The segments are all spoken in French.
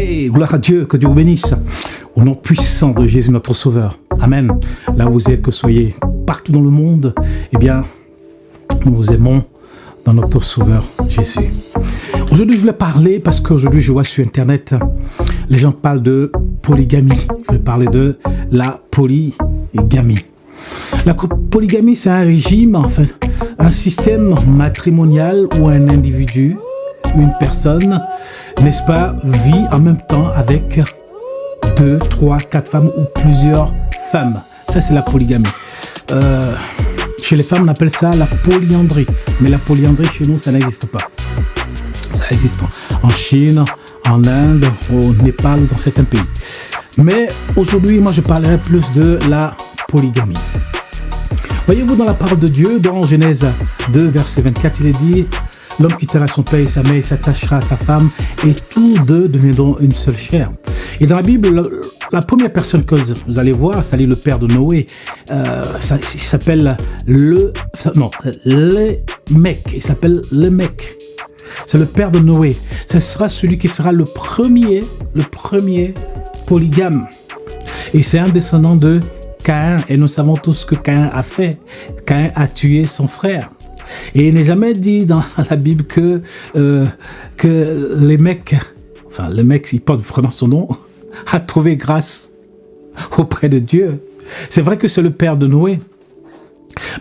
Hey, gloire à Dieu, que Dieu vous bénisse. Au nom puissant de Jésus, notre Sauveur. Amen. Là où vous êtes, que soyez partout dans le monde, eh bien, nous vous aimons dans notre Sauveur Jésus. Aujourd'hui, je voulais parler, parce qu'aujourd'hui, je vois sur Internet, les gens parlent de polygamie. Je vais parler de la polygamie. La polygamie, c'est un régime, enfin, un système matrimonial où un individu, une personne, n'est-ce pas, vit en même temps avec 2, 3, 4 femmes ou plusieurs femmes. Ça, c'est la polygamie. Chez les femmes, on appelle ça la polyandrie. Mais la polyandrie, chez nous, ça n'existe pas. Ça existe en Chine, en Inde, au Népal, dans certains pays. Mais aujourd'hui, moi, je parlerai plus de la polygamie. Voyez-vous, dans la parole de Dieu, dans Genèse 2, verset 24, il est dit: l'homme quittera son père et sa mère et s'attachera à sa femme, et tous deux deviendront une seule chair. Et dans la Bible, la première personne que vous allez voir, c'est le père de Noé. Il s'appelle Lémec. Il s'appelle Lémec. C'est le père de Noé. Ce sera celui qui sera le premier polygame. Et c'est un descendant de Caïn. Et nous savons tous ce que Caïn a fait. Caïn a tué son frère. Et il n'est jamais dit dans la Bible que Lémec, il porte vraiment son nom, a trouvé grâce auprès de Dieu. C'est vrai que c'est le père de Noé.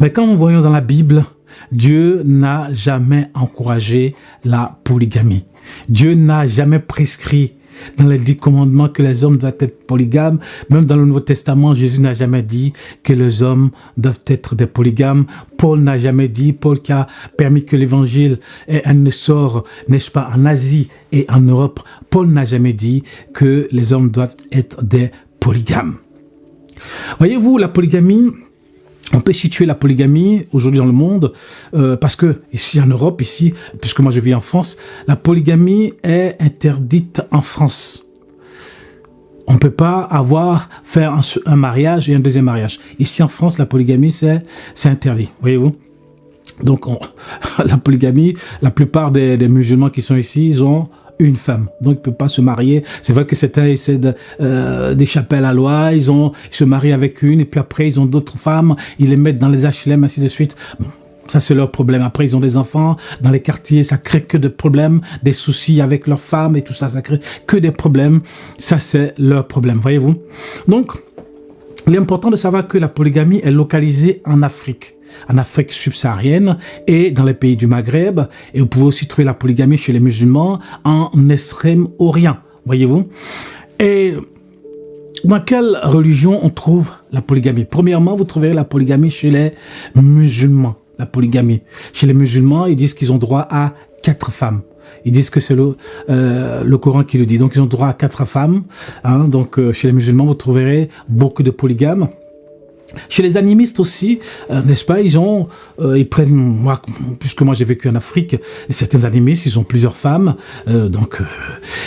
Mais quand nous voyons dans la Bible, Dieu n'a jamais encouragé la polygamie. Dieu n'a jamais prescrit dans les 10 commandements que les hommes doivent être polygames. Même dans le Nouveau Testament, Jésus n'a jamais dit que les hommes doivent être des polygames. Paul n'a jamais dit, Paul qui a permis que l'évangile ait un essor, n'est-ce pas, en Asie et en Europe, Paul n'a jamais dit que les hommes doivent être des polygames. Voyez-vous, la polygamie, on peut situer la polygamie aujourd'hui dans le monde parce que ici en Europe, puisque moi je vis en France, la polygamie est interdite en France. On ne peut pas faire un mariage et un deuxième mariage. Ici en France, la polygamie c'est interdit, voyez-vous. Donc la polygamie, la plupart des musulmans qui sont ici, ils ont une femme, donc ils ne peuvent pas se marier. C'est vrai que certains essaient d'échapper à la loi, ils se marient avec une, et puis après ils ont d'autres femmes, ils les mettent dans les HLM, ainsi de suite. Bon, ça c'est leur problème. Après ils ont des enfants dans les quartiers, ça crée que de problèmes, des soucis avec leurs femmes et tout ça, ça crée que des problèmes. Ça c'est leur problème, voyez-vous. Donc, il est important de savoir que la polygamie est localisée en Afrique subsaharienne et dans les pays du Maghreb. Et vous pouvez aussi trouver la polygamie chez les musulmans en Extrême-Orient, voyez-vous. Et dans quelle religion on trouve la polygamie? Premièrement, vous trouverez la polygamie chez les musulmans. La polygamie. Chez les musulmans, ils disent qu'ils ont droit à 4 femmes. Ils disent que c'est le Coran qui le dit. Donc, ils ont droit à 4 femmes. Donc, chez les musulmans, vous trouverez beaucoup de polygames. Chez les animistes aussi, n'est-ce pas, ils prennent, puisque moi j'ai vécu en Afrique, et certains animistes, ils ont plusieurs femmes,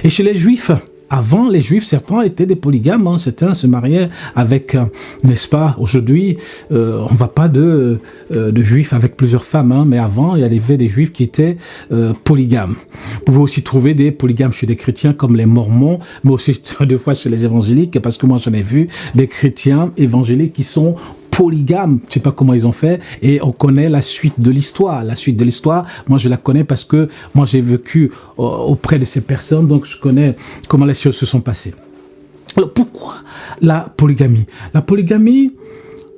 et chez les juifs, avant, les juifs, certains étaient des polygames, certains se mariaient avec, n'est-ce pas, aujourd'hui, on va pas de juifs avec plusieurs femmes, mais avant, il y avait des juifs qui étaient polygames. Vous pouvez aussi trouver des polygames chez des chrétiens comme les mormons, mais aussi des fois chez les évangéliques, parce que moi j'en ai vu des chrétiens évangéliques qui sont polygames, je sais pas comment ils ont fait, et on connaît la suite de l'histoire. La suite de l'histoire, moi je la connais parce que moi j'ai vécu auprès de ces personnes, donc je connais comment les choses se sont passées. Alors pourquoi la polygamie? La polygamie,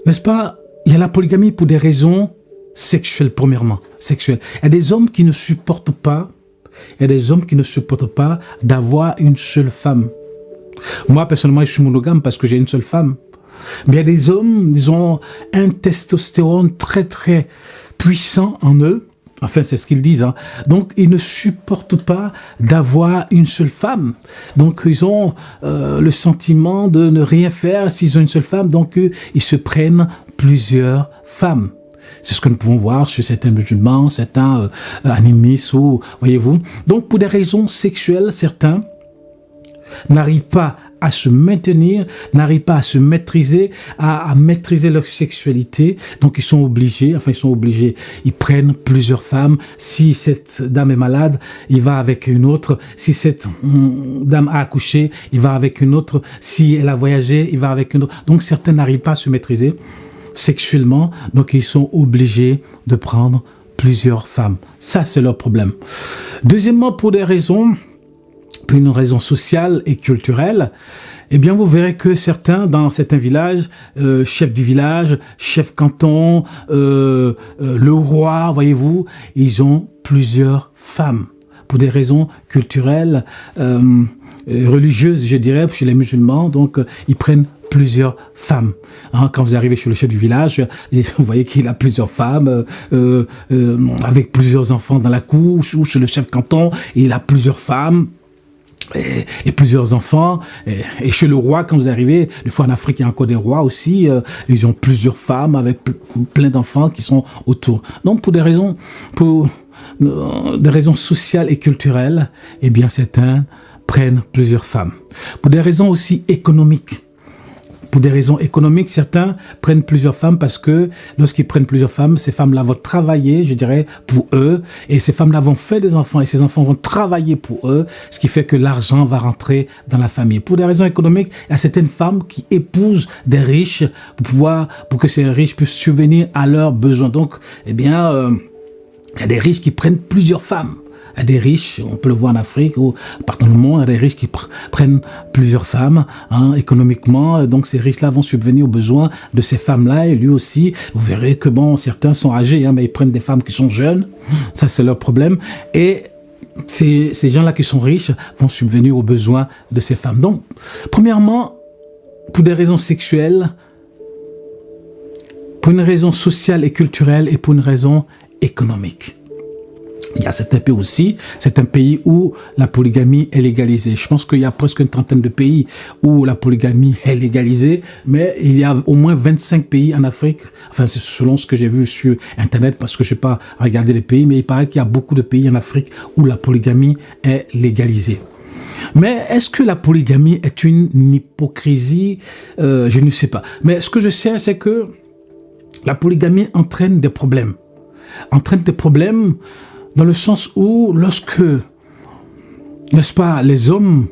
n'est-ce pas, il y a la polygamie pour des raisons sexuelles, premièrement, sexuelles. Il y a des hommes qui ne supportent pas, d'avoir une seule femme. Moi personnellement, je suis monogame parce que j'ai une seule femme. Mais il y a des hommes, ils ont un testostérone très très puissant en eux. Enfin, c'est ce qu'ils disent. Donc, ils ne supportent pas d'avoir une seule femme. Donc, ils ont le sentiment de ne rien faire s'ils ont une seule femme. Donc, ils se prennent plusieurs femmes. C'est ce que nous pouvons voir chez certains musulmans, certains animistes, voyez-vous. Donc, pour des raisons sexuelles, certains n'arrivent pas à se maintenir, n'arrivent pas à se maîtriser, à maîtriser leur sexualité. Donc ils sont obligés, ils prennent plusieurs femmes. Si cette dame est malade, il va avec une autre. Si cette dame a accouché, il va avec une autre. Si elle a voyagé, il va avec une autre. Donc certains n'arrivent pas à se maîtriser sexuellement, donc ils sont obligés de prendre plusieurs femmes. Ça, c'est leur problème. Deuxièmement, pour une raison sociale et culturelle, eh bien, vous verrez que dans certains villages, chef du village, chef canton, le roi, voyez-vous, ils ont plusieurs femmes. Pour des raisons culturelles, religieuses, je dirais, chez les musulmans, donc ils prennent plusieurs femmes. Quand vous arrivez chez le chef du village, vous voyez qu'il a plusieurs femmes, avec plusieurs enfants dans la cour, ou chez le chef canton, il a plusieurs femmes. Et plusieurs enfants, et chez le roi, quand vous arrivez, des fois en Afrique, il y a encore des rois aussi, ils ont plusieurs femmes avec plein d'enfants qui sont autour. Donc pour des raisons sociales et culturelles, eh bien certains prennent plusieurs femmes. Pour des raisons aussi économiques. Pour des raisons économiques, certains prennent plusieurs femmes parce que lorsqu'ils prennent plusieurs femmes, ces femmes-là vont travailler, je dirais, pour eux, et ces femmes-là vont faire des enfants, et ces enfants vont travailler pour eux, ce qui fait que l'argent va rentrer dans la famille. Pour des raisons économiques, il y a certaines femmes qui épousent des riches pour que ces riches puissent subvenir à leurs besoins. Donc, eh bien, il y a des riches qui prennent plusieurs femmes. Il y a des riches, on peut le voir en Afrique ou partout dans le monde, il y a des riches qui prennent plusieurs femmes économiquement. Donc ces riches-là vont subvenir aux besoins de ces femmes-là. Et lui aussi, vous verrez que certains sont âgés, mais ils prennent des femmes qui sont jeunes. Ça, c'est leur problème. Et ces gens-là qui sont riches vont subvenir aux besoins de ces femmes. Donc, premièrement, pour des raisons sexuelles, pour une raison sociale et culturelle et pour une raison économique. Il y a certains pays aussi, certains pays où la polygamie est légalisée. Je pense qu'il y a presque une trentaine de pays où la polygamie est légalisée, mais il y a au moins 25 pays en Afrique, enfin c'est selon ce que j'ai vu sur Internet, parce que je n'ai pas regardé les pays, mais il paraît qu'il y a beaucoup de pays en Afrique où la polygamie est légalisée. Mais est-ce que la polygamie est une hypocrisie? Je ne sais pas. Mais ce que je sais, c'est que la polygamie entraîne des problèmes. Dans le sens où, lorsque, n'est-ce pas, les hommes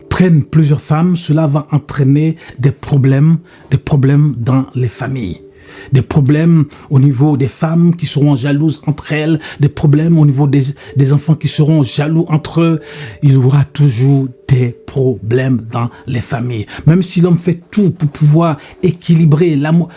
prennent plusieurs femmes, cela va entraîner des problèmes dans les familles. Des problèmes au niveau des femmes qui seront jalouses entre elles, des problèmes au niveau des enfants qui seront jaloux entre eux. Il y aura toujours des problèmes dans les familles. Même si l'homme fait tout pour pouvoir équilibrer l'amour,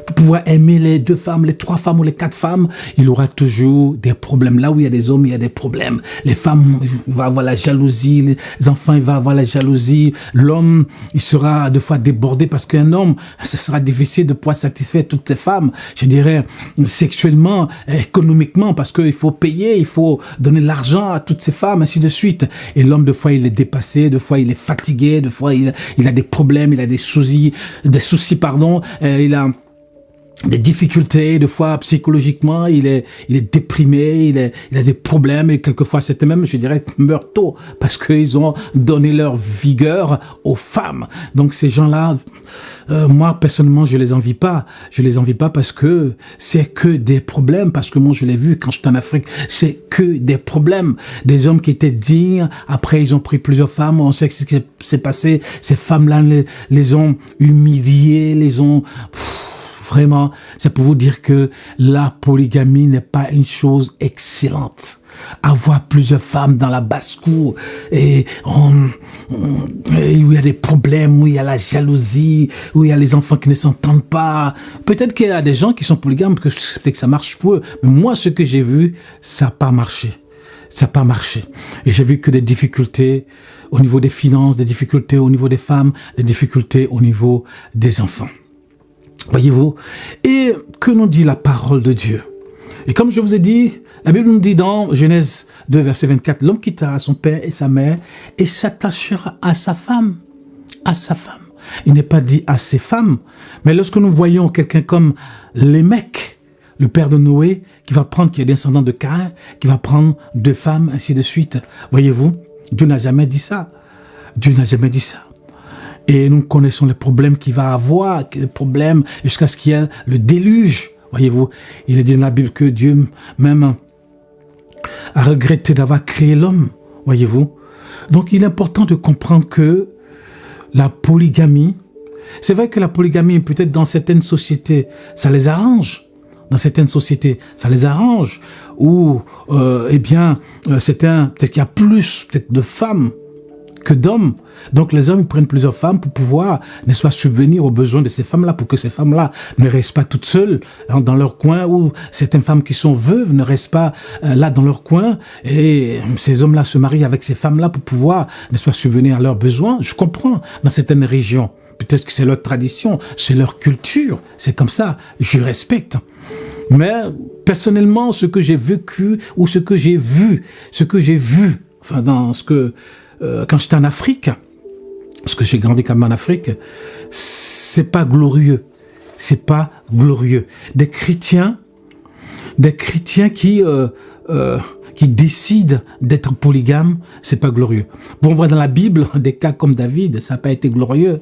pour pouvoir aimer les 2 femmes, les 3 femmes ou les 4 femmes, il aura toujours des problèmes. Là où il y a des hommes, il y a des problèmes. Les femmes, il va avoir la jalousie, les enfants, il va avoir la jalousie. L'homme, il sera des fois débordé parce qu'un homme, ce sera difficile de pouvoir satisfaire toutes ces femmes. Je dirais sexuellement, économiquement, parce qu'il faut payer, il faut donner de l'argent à toutes ces femmes, ainsi de suite. Et l'homme, des fois, il est dépassé. Des fois il est fatigué, des fois il a des problèmes, il a des soucis, il a des difficultés, des fois psychologiquement, il est déprimé, il a des problèmes et quelquefois c'était même, je dirais, meurt tôt parce qu'ils ont donné leur vigueur aux femmes. Donc ces gens-là, moi personnellement, je les envie pas parce que c'est que des problèmes, parce que moi je l'ai vu quand j'étais en Afrique, c'est que des problèmes. Des hommes qui étaient dignes, après ils ont pris plusieurs femmes, on sait ce qui s'est passé, ces femmes-là les ont humiliées, les ont... Vraiment, c'est pour vous dire que la polygamie n'est pas une chose excellente. Avoir plusieurs femmes dans la basse-cour et où il y a des problèmes, où il y a la jalousie, où il y a les enfants qui ne s'entendent pas. Peut-être qu'il y a des gens qui sont polygames, que peut-être que ça marche pour eux. Mais moi, ce que j'ai vu, ça n'a pas marché. Ça n'a pas marché. Et j'ai vu que des difficultés au niveau des finances, des difficultés au niveau des femmes, des difficultés au niveau des enfants. Voyez-vous? Et que nous dit la parole de Dieu? Et comme je vous ai dit, la Bible nous dit dans Genèse 2, verset 24, l'homme quittera son père et sa mère et s'attachera à sa femme. À sa femme. Il n'est pas dit à ses femmes, mais lorsque nous voyons quelqu'un comme Lémec, le père de Noé, qui est descendant de Caïn, qui va prendre 2 femmes, ainsi de suite. Voyez-vous? Dieu n'a jamais dit ça. Dieu n'a jamais dit ça. Et nous connaissons les problèmes qu'il va avoir, les problèmes jusqu'à ce qu'il y ait le déluge. Voyez-vous, il est dit dans la Bible que Dieu même a regretté d'avoir créé l'homme. Voyez-vous. Donc il est important de comprendre que la polygamie, c'est vrai que la polygamie, peut-être dans certaines sociétés, ça les arrange. Dans certaines sociétés, ça les arrange. Ou, peut-être qu'il y a plus peut-être de femmes que d'hommes. Donc les hommes prennent plusieurs femmes pour pouvoir, n'est-ce pas, subvenir aux besoins de ces femmes-là, pour que ces femmes-là ne restent pas toutes seules dans leur coin, ou certaines femmes qui sont veuves ne restent pas là dans leur coin, et ces hommes-là se marient avec ces femmes-là pour pouvoir, n'est-ce pas, subvenir à leurs besoins. Je comprends dans certaines régions. Peut-être que c'est leur tradition, c'est leur culture, c'est comme ça, je respecte. Mais personnellement, ce que j'ai vécu ou ce que j'ai vu, enfin dans ce que quand j'étais en Afrique, parce que j'ai grandi quand même en Afrique, c'est pas glorieux. C'est pas glorieux. Des chrétiens qui décident d'être polygames, c'est pas glorieux. Bon, on voit dans la Bible des cas comme David, ça n'a pas été glorieux.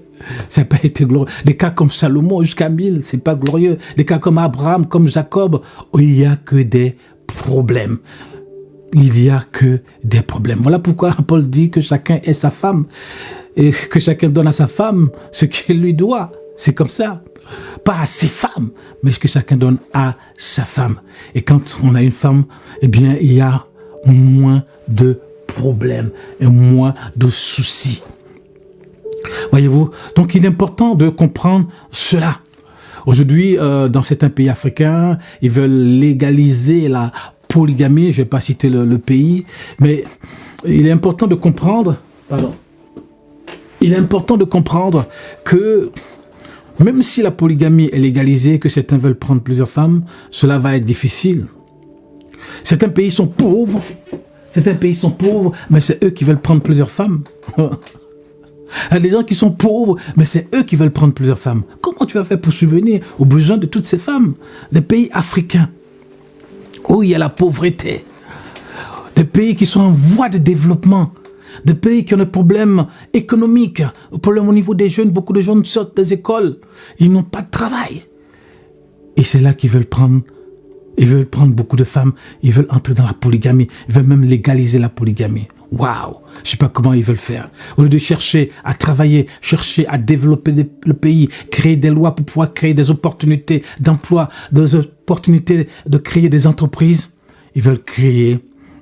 Ça n'a pas été glorieux. Des cas comme Salomon jusqu'à 1000, c'est pas glorieux. Des cas comme Abraham, comme Jacob, il y a que des problèmes. Il y a que des problèmes. Voilà pourquoi Paul dit que chacun est sa femme et que chacun donne à sa femme ce qu'il lui doit. C'est comme ça. Pas à ses femmes, mais ce que chacun donne à sa femme. Et quand on a une femme, eh bien, il y a moins de problèmes et moins de soucis. Voyez-vous? Donc, il est important de comprendre cela. Aujourd'hui, dans certains pays africains, ils veulent légaliser la polygamie, je ne vais pas citer le pays, mais il est important de comprendre, que même si la polygamie est légalisée, que certains veulent prendre plusieurs femmes, cela va être difficile. Certains pays sont pauvres, mais c'est eux qui veulent prendre plusieurs femmes. Il y a des gens qui sont pauvres, mais c'est eux qui veulent prendre plusieurs femmes. Comment tu vas faire pour subvenir aux besoins de toutes ces femmes? Des pays africains, où il y a la pauvreté, des pays qui sont en voie de développement, des pays qui ont des problèmes économiques, des problèmes au niveau des jeunes, beaucoup de jeunes sortent des écoles, ils n'ont pas de travail. Et c'est là qu'ils veulent prendre beaucoup de femmes, ils veulent entrer dans la polygamie, ils veulent même légaliser la polygamie. Waouh! Je sais pas comment ils veulent faire. Au lieu de chercher à travailler, chercher à développer le pays, créer des lois pour pouvoir créer des opportunités d'emploi, des opportunités de créer des entreprises, ils veulent créer,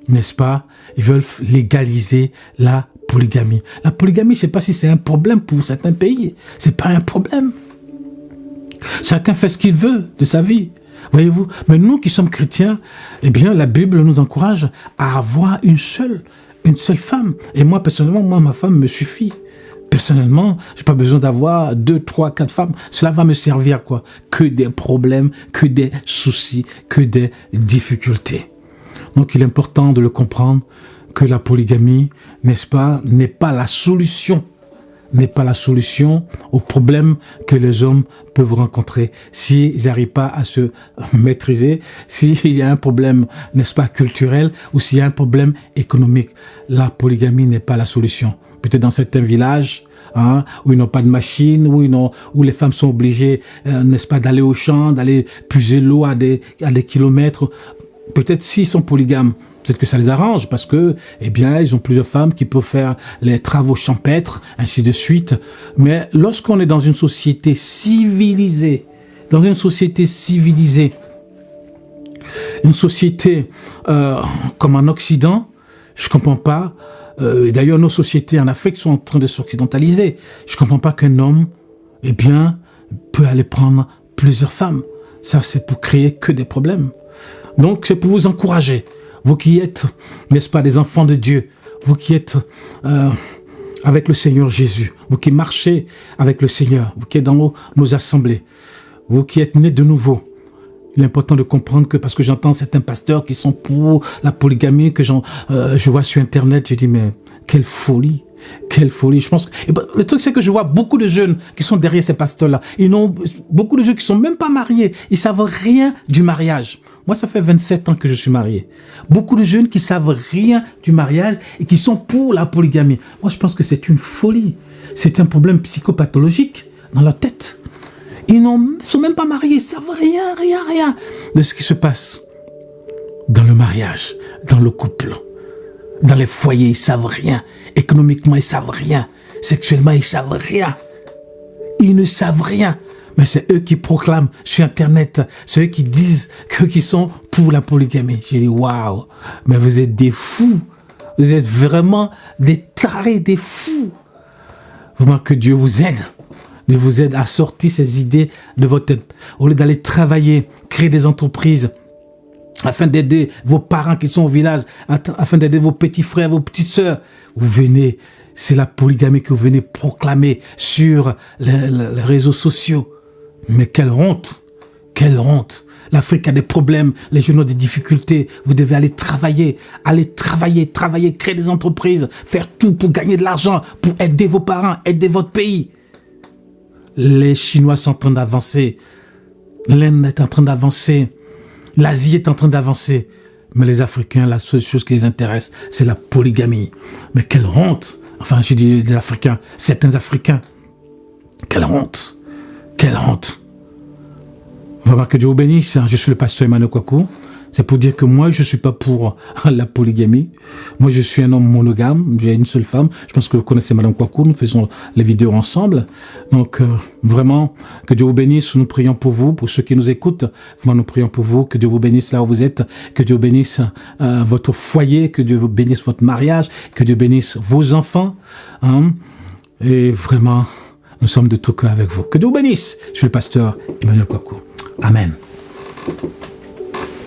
n'est-ce pas? Ils veulent légaliser la polygamie. La polygamie, je sais pas si c'est un problème pour certains pays. C'est pas un problème. Chacun fait ce qu'il veut de sa vie. Voyez-vous? Mais nous qui sommes chrétiens, eh bien, la Bible nous encourage à avoir une seule femme. Et moi, personnellement, ma femme me suffit. Personnellement, j'ai pas besoin d'avoir 2, 3, 4 femmes. Cela va me servir, quoi. Que des problèmes, que des soucis, que des difficultés. Donc, il est important de le comprendre que la polygamie, n'est-ce pas, n'est pas la solution aux problèmes que les hommes peuvent rencontrer s'ils n'arrivent pas à se maîtriser, s'il y a un problème, n'est-ce pas, culturel, ou s'il y a un problème économique. La polygamie n'est pas la solution. Peut-être dans certains villages, où ils n'ont pas de machine, où les femmes sont obligées, n'est-ce pas, d'aller au champ, d'aller puiser l'eau à des kilomètres. Peut-être s'ils sont polygames, peut-être que ça les arrange parce que, eh bien, ils ont plusieurs femmes qui peuvent faire les travaux champêtres, ainsi de suite. Mais lorsqu'on est dans une société civilisée, une société comme en Occident, je comprends pas. D'ailleurs, nos sociétés en Afrique sont en train de s'occidentaliser. Je comprends pas qu'un homme, eh bien, peut aller prendre plusieurs femmes. Ça, c'est pour créer que des problèmes. Donc, c'est pour vous encourager. Vous qui êtes, n'est-ce pas, des enfants de Dieu, vous qui êtes avec le Seigneur Jésus, vous qui marchez avec le Seigneur, vous qui êtes dans nos assemblées, vous qui êtes nés de nouveau, il est important de comprendre que, parce que j'entends certains pasteurs qui sont pour la polygamie, que je vois sur Internet, je dis, mais quelle folie! Quelle folie. Je pense le truc, c'est que je vois beaucoup de jeunes qui sont derrière ces pasteurs-là. Beaucoup de jeunes qui sont même pas mariés. Ils savent rien du mariage. Moi, ça fait 27 ans que je suis marié. Beaucoup de jeunes qui savent rien du mariage et qui sont pour la polygamie. Moi, je pense que c'est une folie. C'est un problème psychopathologique dans leur tête. Ils ne sont même pas mariés, ils savent rien de ce qui se passe dans le mariage, dans le couple, dans les foyers, ils savent rien. Économiquement, ils savent rien. Sexuellement, ils savent rien. Ils ne savent rien. Mais c'est eux qui proclament sur Internet, c'est eux qui disent qu'ils sont pour la polygamie. J'ai dit, waouh, mais vous êtes des fous. Vous êtes vraiment des tarés, des fous. Vraiment que Dieu vous aide. Dieu vous aide à sortir ces idées de votre tête. Au lieu d'aller travailler, créer des entreprises, afin d'aider vos parents qui sont au village, afin d'aider vos petits frères, vos petites sœurs, vous venez, c'est la polygamie que vous venez proclamer sur les réseaux sociaux. Mais quelle honte! Quelle honte! L'Afrique a des problèmes, les jeunes ont des difficultés. Vous devez aller travailler, créer des entreprises, faire tout pour gagner de l'argent, pour aider vos parents, aider votre pays. Les Chinois sont en train d'avancer. L'Inde est en train d'avancer. L'Asie est en train d'avancer. Mais les Africains, la seule chose qui les intéresse, c'est la polygamie. Mais quelle honte! Enfin, j'ai dit les Africains, certains Africains. Quelle honte! Quelle honte! Vraiment que Dieu vous bénisse. Je suis le pasteur Emmanuel Kwaku. C'est pour dire que moi, je suis pas pour la polygamie. Moi, je suis un homme monogame. J'ai une seule femme. Je pense que vous connaissez Madame Kwaku. Nous faisons les vidéos ensemble. Donc, vraiment, que Dieu vous bénisse. Nous prions pour vous, pour ceux qui nous écoutent. Vraiment, nous prions pour vous. Que Dieu vous bénisse là où vous êtes. Que Dieu bénisse votre foyer. Que Dieu vous bénisse votre mariage. Que Dieu bénisse vos enfants. Hein? Et vraiment, nous sommes de tout cœur avec vous. Que Dieu vous bénisse. Je suis le pasteur Emmanuel Kwaku. Amen.